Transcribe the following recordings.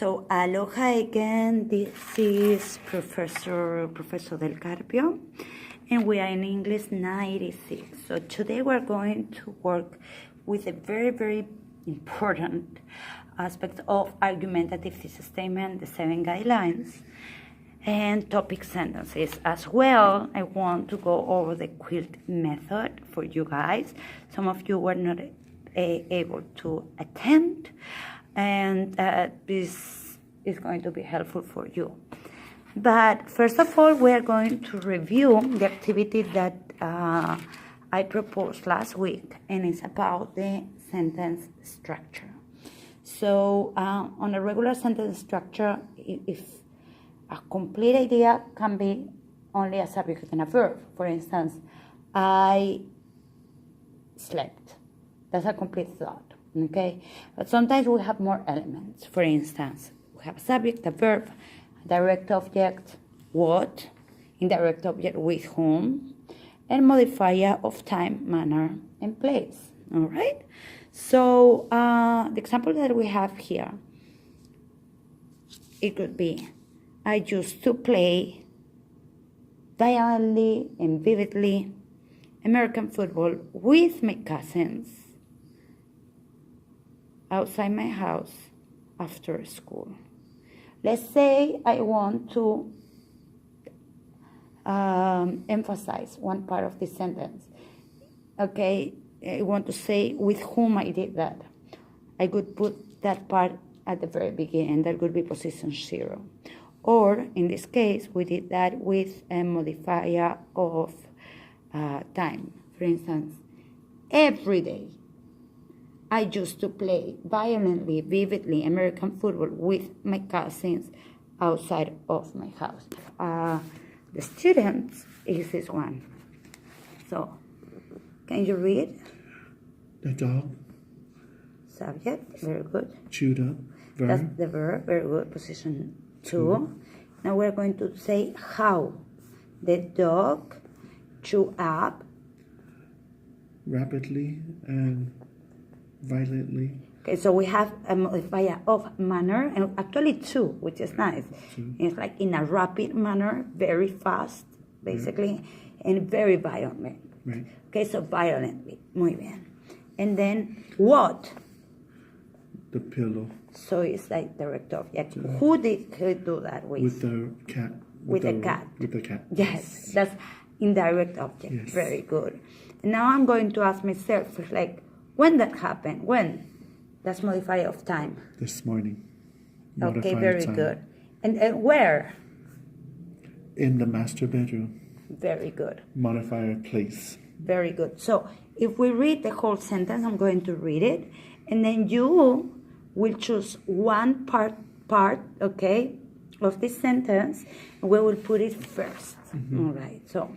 So aloha again, this is Professor Del Carpio, and we are in English 96. So today we're going to work with a very, very important aspect of argumentative thesis statement, the 7 guidelines, and topic sentences. As well, I want to go over the quilt method for you guys. Some of you were not able to attend, and this is going to be helpful for you. But first of all, we are going to review the activity that I proposed last week, and it's about the sentence structure. So on a regular sentence structure, if a complete idea can be only a subject and a verb. For instance, I slept. That's a complete thought, okay? But sometimes we have more elements. For instance, we have a subject, a verb, a direct object, what, indirect object, with whom, and modifier of time, manner, and place, all right? So the example that we have here, it could be, I used to play violently and vividly American football with my cousins outside my house after school. Let's say I want to emphasize one part of the sentence. Okay, I want to say with whom I did that. I could put that part at the very beginning, that would be position 0. Or, in this case, we did that with a modifier of time. For instance, every day I used to play violently, vividly American football with my cousins outside of my house. The students is this one. So, can you read? The dog. Subject, very good. Chewed up. Verb. That's the verb, very good. Position 2. Now we're going to say how. The dog chewed up. Rapidly and violently. Okay, so we have a modifier of manner, and actually 2, which is nice. 2. It's like in a rapid manner, very fast, basically, and very violently. Right. Okay, so violently. Muy bien. And then what? The pillow. So it's like direct object. Who did he do that with? With the cat. With the cat. With the cat. Yes, that's indirect object. Yes. Very good. And now I'm going to ask myself, like, when that happened? When? That's modifier of time. This morning. Okay, Modifier very time. good. And where? In the master bedroom. Very good. Modifier place. Very good. So if we read the whole sentence, I'm going to read it, and then you will choose one part, okay, of this sentence, and we will put it first. All right. So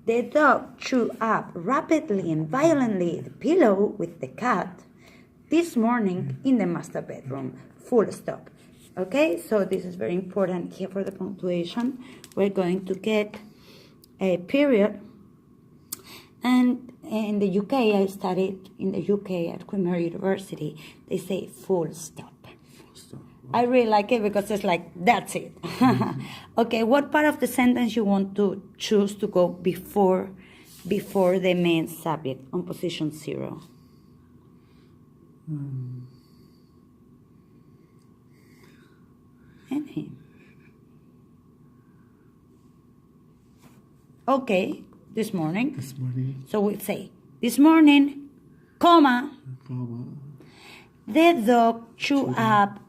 the dog chewed up rapidly and violently the pillow with the cat this morning in the master bedroom. Full stop. Okay, so this is very important here for the punctuation. We're going to get a period. And in the UK, I studied in the UK at Queen Mary University. They say full stop. Full stop. I really like it because it's like, that's it. Okay, what part of the sentence you want to choose to go before the main subject on position 0? Any? Okay, this morning. This morning. So we say, this morning, comma, the dog chewed up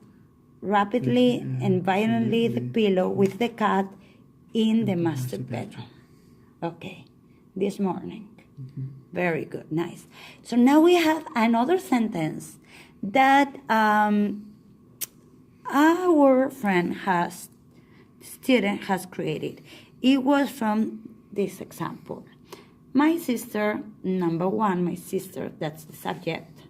rapidly and violently the pillow with the cat in the master bedroom. Okay, this morning. Very good, nice. So now we have another sentence that our student has created. It was from this example. My sister, number 1, my sister, that's the subject,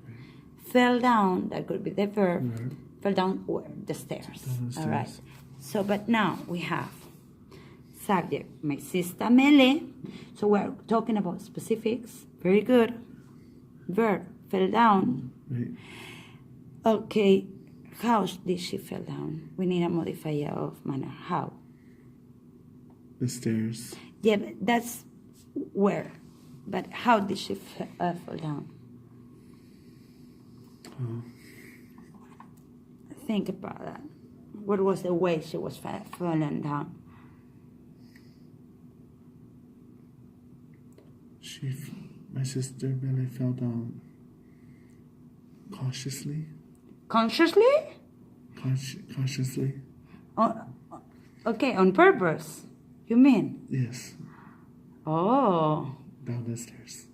fell down, that could be the verb, fell down the stairs. All right. So, but now we have subject, my sister Mele. So we're talking about specifics. Very good. Verb, fell down. Right. Okay. How did she fall down? We need a modifier of manner. How? The stairs. Yeah, but that's where. But how did she fall down? Think about that. What was the way she was falling down? My sister Millie fell down cautiously. Consciously? Cautiously. Okay, on purpose. You mean? Yes. Oh. Down the stairs.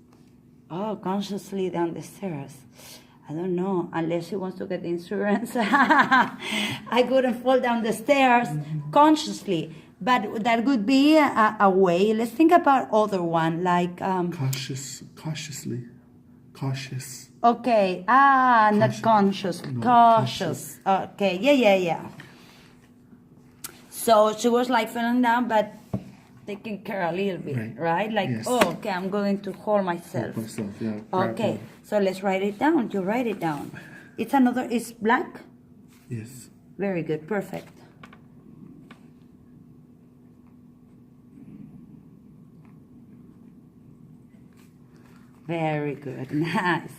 Oh, consciously down the stairs. I don't know, unless she wants to get insurance. I couldn't fall down the stairs consciously. But that would be a way. Let's think about other one, like... Cautiously. Cautious. Okay, not conscious, No, cautious. Okay, yeah. So she was like falling down, but taking care a little bit, right? Like, Yes. oh, okay, I'm going to hold myself. Hold myself, yeah. Okay, so let's write it down. You write it down. It's black? Yes. Very good, perfect. Very good, nice.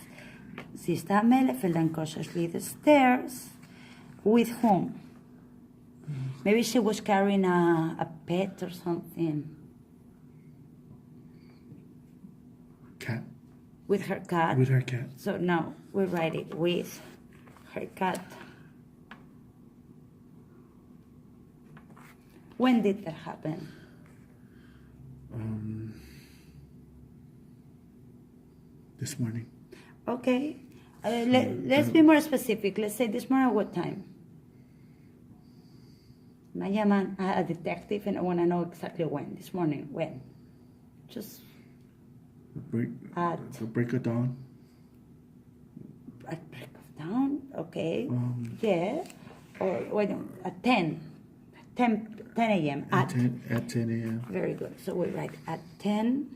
Sister Mele fell down cautiously the stairs. With whom? Maybe she was carrying a pet or something. Cat. With her cat? With her cat. So now we write it with her cat. When did that happen? This morning. Okay. Let's be more specific. Let's say this morning, what time? Me llaman a detective and I want to know exactly when. This morning, when? Just The break of dawn. at break of dawn? Okay. Yeah. Or wait, at 10 a.m. At 10 a.m. Very good. So we write at 10.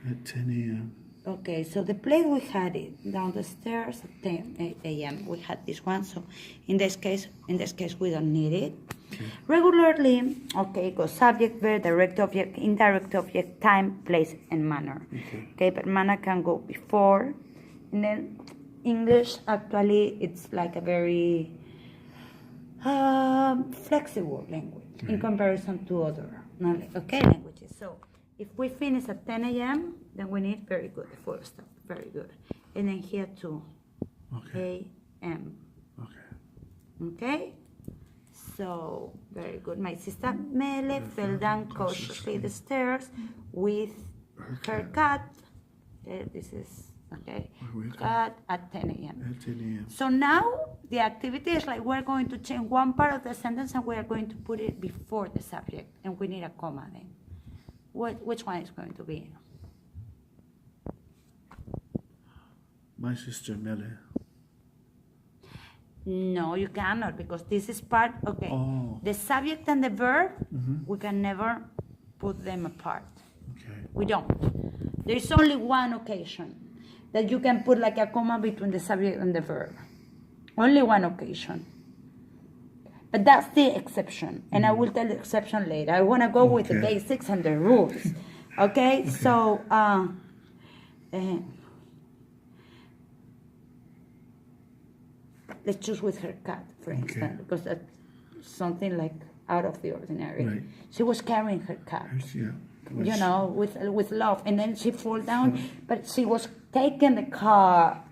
At 10 a.m. Okay, so the place we had it down the stairs at 10 a.m. We had this one, so in this case we don't need it. Okay. Regularly, okay, go subject, verb, direct object, indirect object, time, place, and manner. Okay, but manner can go before, and then English actually it's like a very flexible language in comparison to other languages. So if we finish at 10 a.m., then we need very good, the full stop, very good. And then here too, a.m. Okay? So, very good. My sister Mele fell down cautiously the stairs with her cat. This is, okay, cat at 10 a.m. At 10 a.m. So now the activity is like we're going to change one part of the sentence and we are going to put it before the subject and we need a comma then. Which one is going to be? My sister Mele. No, you cannot because this is part, okay. Oh. The subject and the verb, we can never put them apart. Okay. We don't. There is only one occasion that you can put like a comma between the subject and the verb. Only one occasion. But that's the exception, and I will tell the exception later. I want to go with the basics and the rules. Okay? So, let's choose with her cat, for instance, because that's something like out of the ordinary. Right. She was carrying her cat. Yeah. You know, with love, and then she fall down, but she was taking the car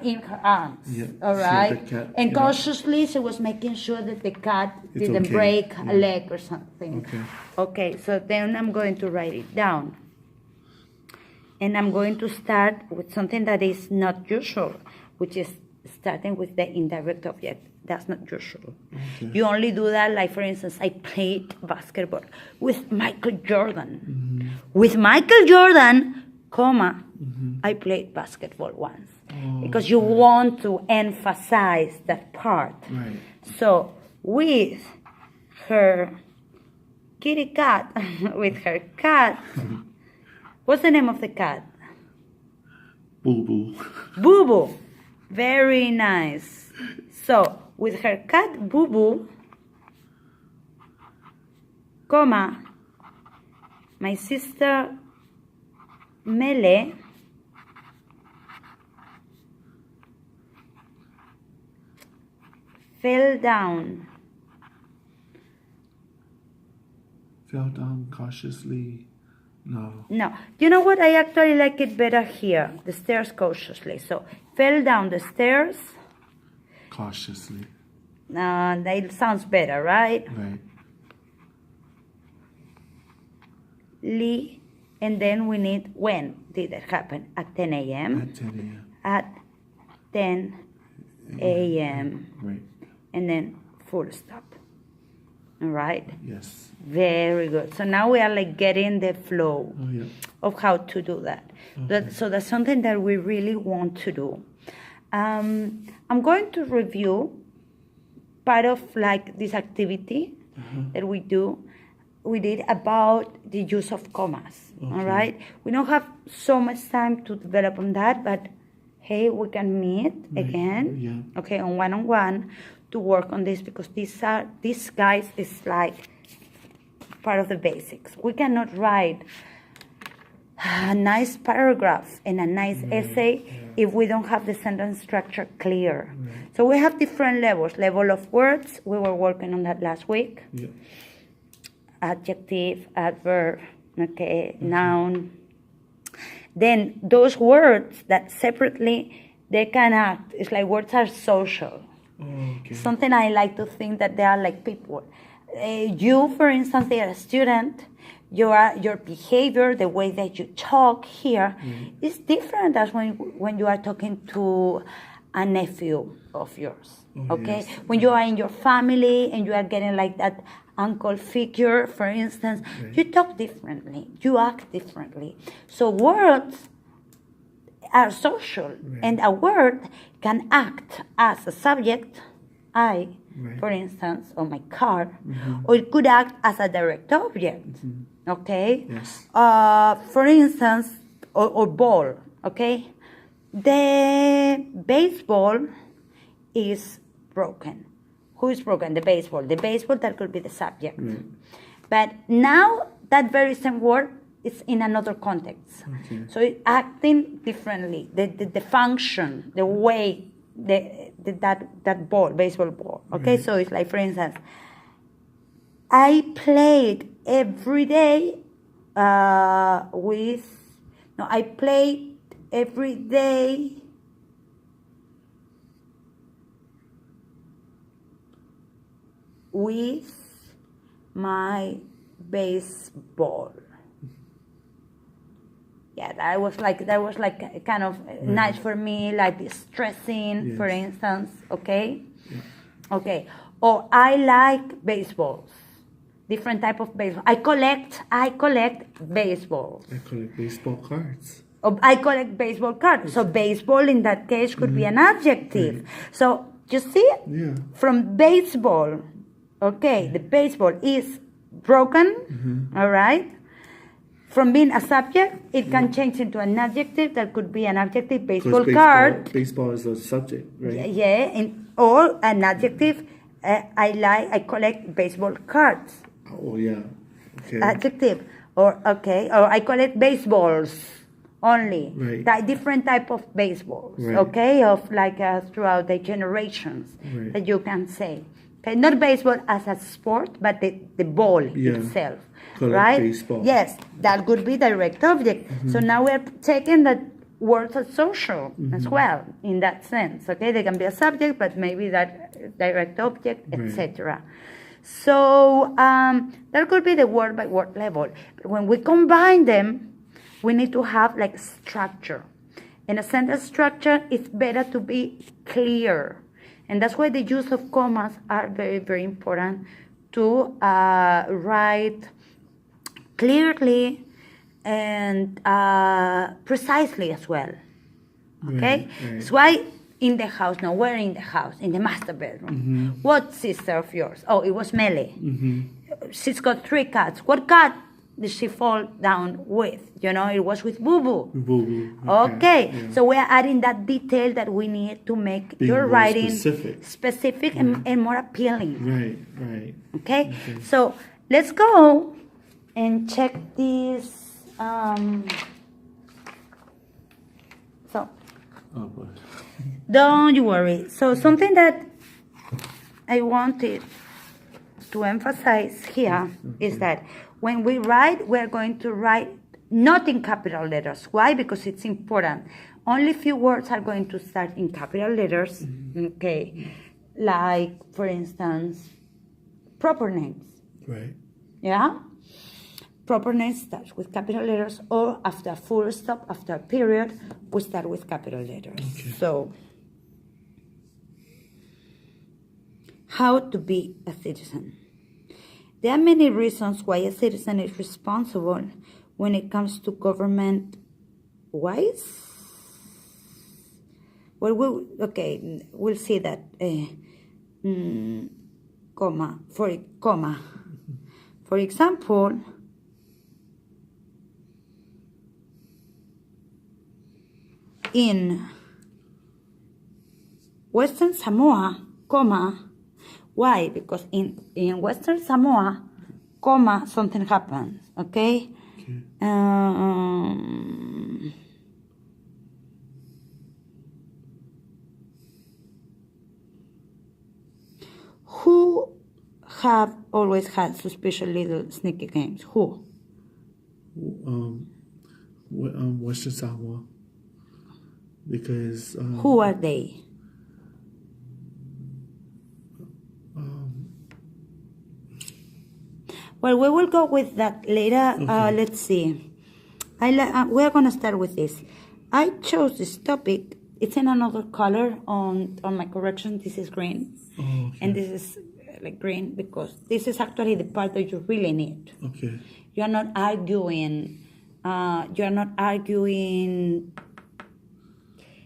in her arms. Yeah. All right, the cat, and cautiously she was making sure that the cat didn't break a leg or something. Okay, so then I'm going to write it down, and I'm going to start with something that is not usual, which is starting with the indirect object. That's not usual. You only do that, like for instance, I played basketball with Michael Jordan. With Michael Jordan, comma, I played basketball once. Because you want to emphasize that part. Right. So, with her kitty cat, with her cat, What's the name of the cat? Boo Boo. Boo Boo. Very nice. So, with her cat Boo Boo, comma, my sister Mele fell down. Fell down cautiously. No. No, you know what? I actually like it better here. The stairs cautiously. So, fell down the stairs. Cautiously. That sounds better, right? Right. Lee, and then we need when did it happen? At 10 a.m. At 10 a.m. At 10 a.m. Right. And then full stop. All right? Yes. Very good. So now we are like getting the flow Oh, yeah. of how to do that. So that's something that we really want to do. I'm going to review part of like this activity that we did about the use of commas. Okay. All right? We don't have so much time to develop on that, but hey, we can meet again, Yeah. okay, on one-on-one to work on this, because these guys is like part of the basics. We cannot write a nice paragraph and a nice essay if we don't have the sentence structure clear. So we have different levels. Level of words, we were working on that last week. Yeah. Adjective, adverb, okay, noun. Then those words that separately they can act. It's like words are social. Oh, okay. Something I like to think that they are like people. You, for instance, they are a student. Your behavior, the way that you talk here, is different as when you are talking to a nephew of yours. Oh, okay, yes. when you are in your family and you are getting like that uncle figure, for instance, you talk differently, you act differently. So words are social, and a word can act as a subject, I, for instance, on my car, or it could act as a direct object, okay? Yes. For instance, or ball, okay? The baseball is broken. Who is broken? The baseball. The baseball, that could be the subject. But now that very same word is in another context. Okay. So it's acting differently. The function, the way that ball, baseball ball. Okay, so it's like, for instance, I played every day I played every day with my baseball. Yeah, that was like kind of nice for me, like stressing, for instance. Okay, okay. Or I like baseballs, different type of baseball. I collect baseballs. I collect baseball cards. Or I collect baseball cards. So baseball in that case could be an adjective. So you see, Yeah. from baseball, okay, the baseball is broken, all right? From being a subject, it can change into an adjective. That could be an adjective, baseball card. Baseball is a subject, right? Yeah, or an adjective, I collect baseball cards. Oh, yeah. Okay. Adjective. Or I collect baseballs only. Right. That different type of baseballs, Right. okay, of like throughout the generations that you can say. Okay, not baseball as a sport, but the ball itself, Collect right? baseball. Yes, that could be direct object. So now we're taking that words are social as well in that sense. Okay, they can be a subject, but maybe that direct object, etc. So that could be the word by word level. But when we combine them, we need to have like structure. In a sentence structure, it's better to be clear. And that's why the use of commas are very, very important to write clearly and precisely as well. Okay? That's why in the house, no, we're in the house, in the master bedroom. What sister of yours? Oh, it was Mele. She's got 3 cats. What cat did she fall down with? It was with Boo Boo. Boo Boo. Okay, Yeah. so we're adding that detail that we need to make Being your more writing specific. and more appealing. Right. Okay, so let's go and check this. So Oh boy. don't you worry. So something that I wanted to emphasize here is that when we write, we're going to write not in capital letters. Why? Because it's important. Only few words are going to start in capital letters. Okay, like for instance, proper names. Right. Yeah? Proper names start with capital letters, or after a full stop, after a period, we start with capital letters. Okay. So, how to be a citizen. There are many reasons why a citizen is responsible when it comes to government wise. Well, we'll see that. For example, in Western Samoa, why? Because in Western Samoa, something happens, okay? Who have always had suspicious little sneaky games? Who? Western Samoa. Because who are they? Well, we will go with that later. Okay. Let's see. We're going to start with this. I chose this topic. It's in another color on my correction. This is green. Oh, okay. And this is like green because this is actually the part that you really need. Okay. You're not arguing.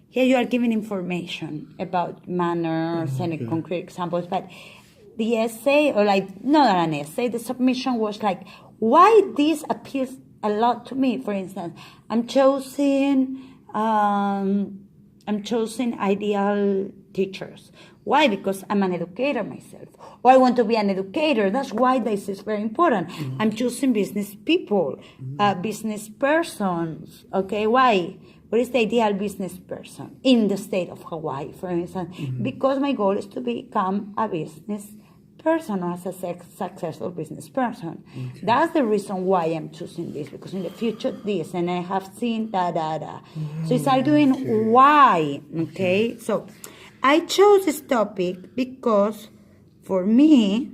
Here you are giving information about manners and concrete examples, but the essay, or like, not an essay, the submission was like, why this appeals a lot to me. For instance, I'm choosing ideal teachers. Why? Because I'm an educator myself. Or I want to be an educator. That's why this is very important. I'm choosing business people, business persons. Okay, why? What is the ideal business person in the state of Hawaii, for instance? Because my goal is to become a business person or as a successful business person. That's the reason why I'm choosing this, because in the future this, and I have seen So it's arguing why, okay? So I chose this topic because for me,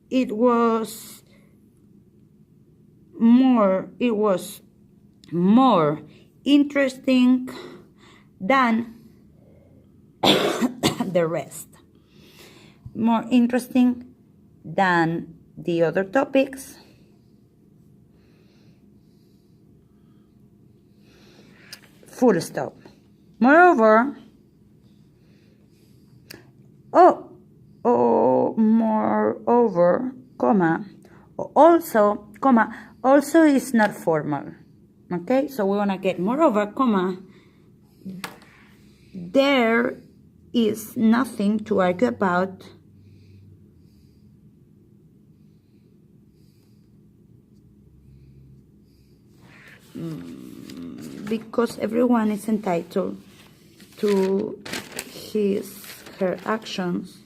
it was more interesting than the rest. More interesting than the other topics. Full stop. Moreover, also is not formal. Okay, so we want to get moreover, there is nothing to argue about because everyone is entitled to her actions.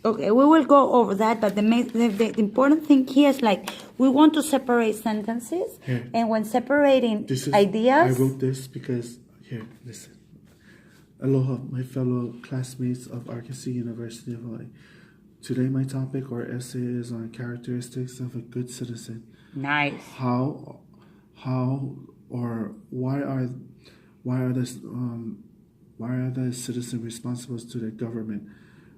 Okay, we will go over that, but the important thing here is like we want to separate sentences, and when separating ideas. I wrote this because, here, listen. Aloha, my fellow classmates of Arkansas University of Hawaii. Today my topic or essay is on characteristics of a good citizen. Nice. How or why are the citizen responsible to their government?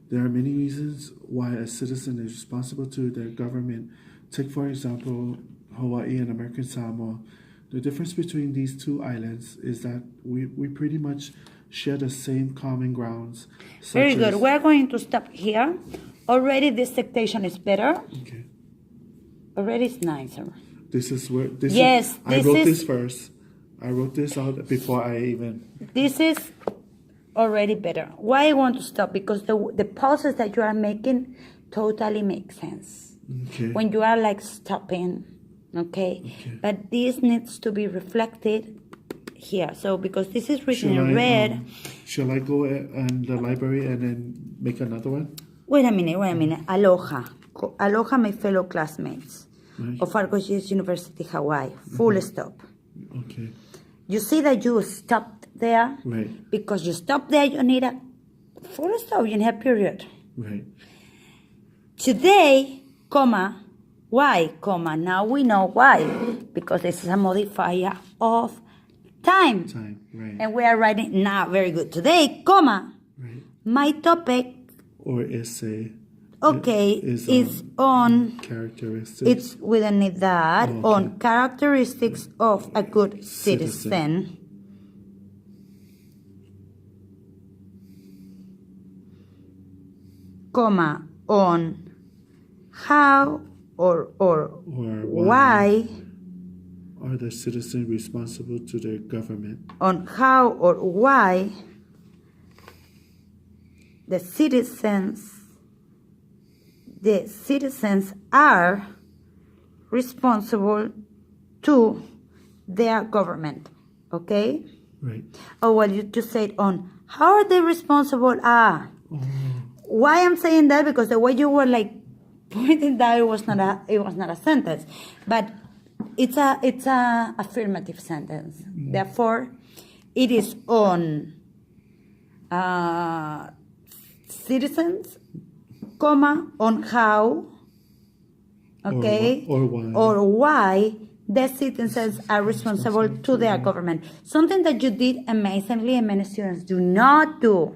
There are many reasons why a citizen is responsible to their government. Take, for example, Hawaii and American Samoa. The difference between these two islands is that we pretty much share the same common grounds. Very good. We're going to stop here. Already this dictation is better. Okay. Already it's nicer. This is where this Yes, is, I this wrote is- this first. I wrote this out before I even. This is already better. Why I want to stop? Because the pauses that you are making totally make sense. Okay. When you are like stopping, okay? But this needs to be reflected here. So because this is written in red. Shall I go in the library and then make another one? Wait a minute. Aloha. Aloha, my fellow classmates Right. of Argos University, Hawaii. Full stop. Okay. You see that you stopped there? Right. Because you stopped there, you need a full stop, you need a period. Right. Today, comma, why, comma, now we know why. Because this is a modifier of time. Time. Right. And we are writing now, very good. Today, comma, Right. my topic, Or essay. okay, is on, Characteristics. it's, we don't need that, Okay. on characteristics of a good Citizen. citizen. Comma, on how or why, are the citizens responsible to their government? on how or why the citizens are responsible to their government. Okay? Right. Oh, well, you just said on how are they responsible? Why I'm saying that? Because the way you were like pointing that it was not a sentence, but it's a affirmative sentence. Therefore, it is on citizens, comma, on how, okay, or why the citizens are responsible to their government. Something that you did amazingly and many students do not do.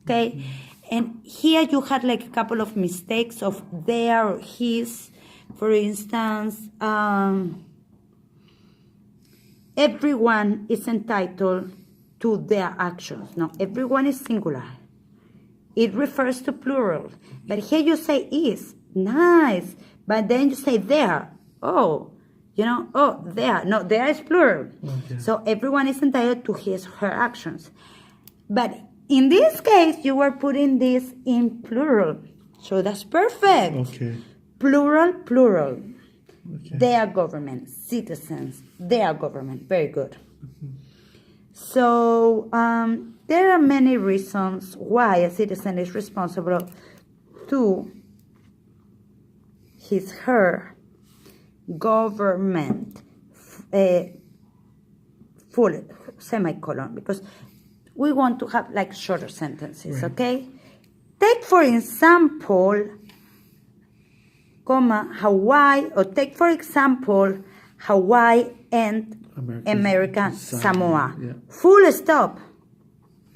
Okay? And here you had like a couple of mistakes of their or his. For instance, everyone is entitled to their actions. No, everyone is singular. It refers to plural. But here you say is. Nice. But then you say there. Oh, there. No, there is plural. Okay. So everyone is entitled to his or her actions. But in this case, you were putting this in plural. So that's perfect. Okay. Plural. Okay. Their government, citizens, their government. Very good. So there are many reasons why a citizen is responsible to his, her government. Full semicolon, because we want to have like shorter sentences, Right. okay? Take for example, comma, Hawaii, or take for example, Hawaii and American Samoa. Yeah. Full stop.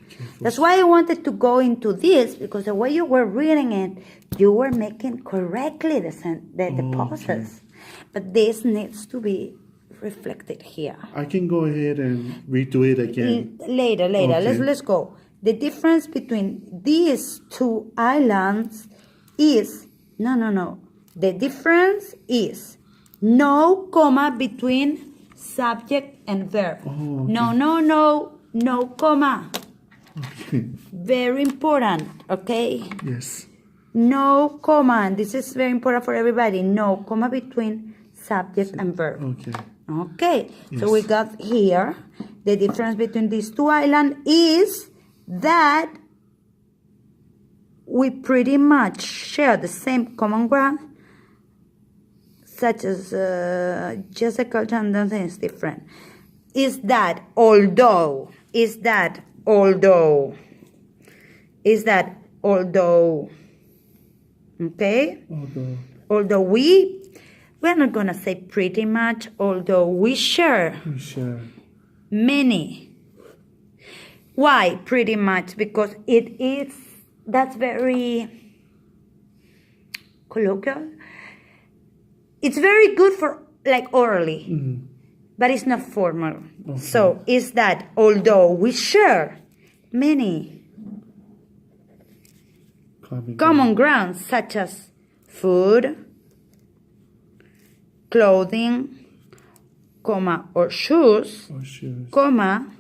Okay, That's why I wanted to go into this, because the way you were reading it, you were making correctly the pauses. But this needs to be reflected here. I can go ahead and redo it again. Later. Okay. Let's go. The difference between these two islands is no. The difference is no comma between subject and verb. Oh, okay. No comma. Okay. Very important, okay? Yes. No comma, and this is very important for everybody. No comma between subject and verb. Okay. Okay, Yes. so we got here the difference between these two islands is that we pretty much share the same common ground, such as just the culture and nothing is different. Is that although, okay? Although we're not gonna say pretty much, although we share many. Why pretty much? Because that's very colloquial. It's very good for like orally, but it's not formal. Okay. So is that although we share many common grounds such as food, clothing, comma, or shoes, Or shoes. comma.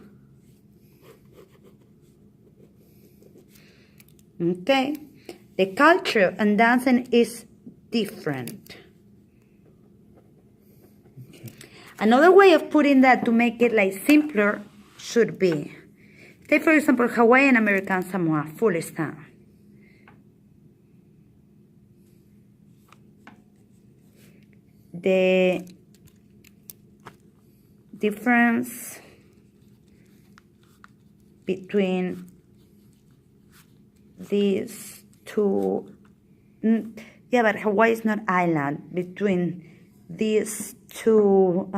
Okay, the culture and dancing is different. Okay. Another way of putting that to make it like simpler should be, take for example Hawaii and American Samoa, full stop. The difference between these two, yeah, but Hawaii is not island, between these two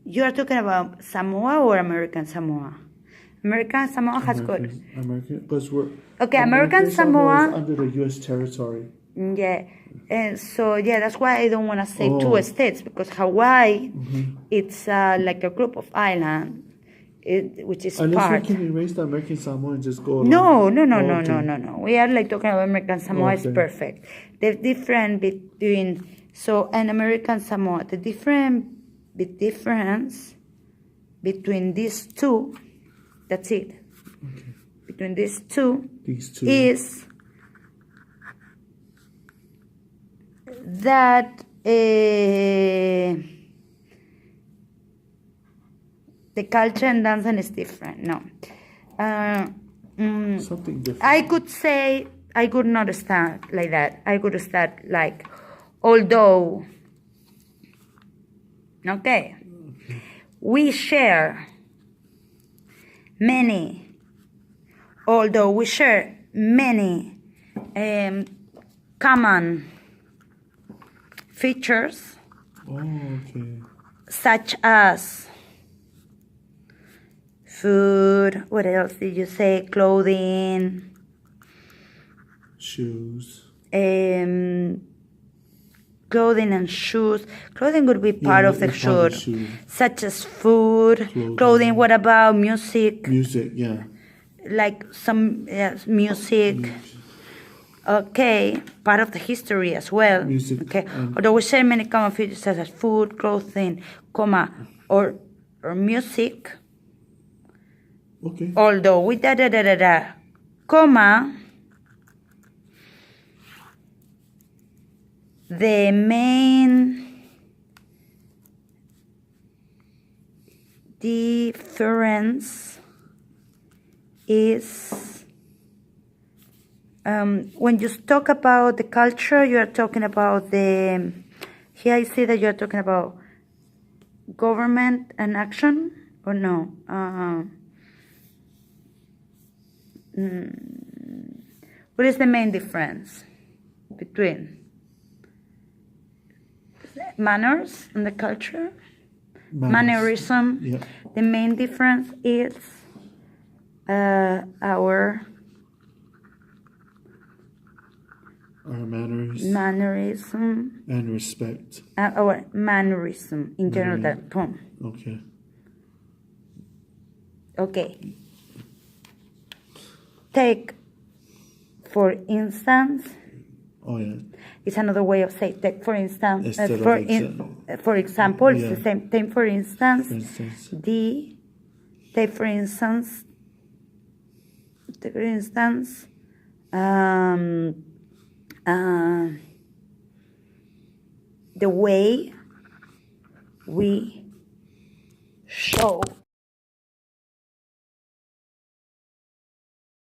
you are talking about Samoa or American Samoa? American Samoa has got American, because we're okay. American Samoa is under the U.S. territory. yeah, and so yeah, that's why I don't want to say Oh. two states, because Hawaii, it's like a group of islands, which is Unless part. we can erase the American Samoa and just go along. No. Okay. We are like talking about American Samoa is Okay. perfect. The difference between and American Samoa, the difference between these two, that's it. Okay. Between these two These two. is that the culture and dancing is different. No. Something different. I could say, I could not start like that. I could start like, although, okay, we share many, although we share many common features, Oh, okay. such as food, what else did you say? Clothing, Shoes. clothing and shoes. Clothing would be part of the it's part of shoe, shoe. such as food, Clothing. clothing. What about music? Music, yeah. Like some music. Okay, part of the history as well. Music, Okay, although we share many common features such as food, clothing, comma, or music. Okay. Although with comma, the main difference is when you talk about the culture, you are talking about the, here I see that you are talking about government and action, or no? What is the main difference between manners and the culture? Mannerism. Yeah. The main difference is our manners mannerism, and respect. our mannerism in general. That boom. Okay. Okay. Take, for instance, Oh, yeah. it's another way of saying take, for instance. Instead of For example, it's Yeah. the same. Take, for instance, For instance. take, for instance, the way we show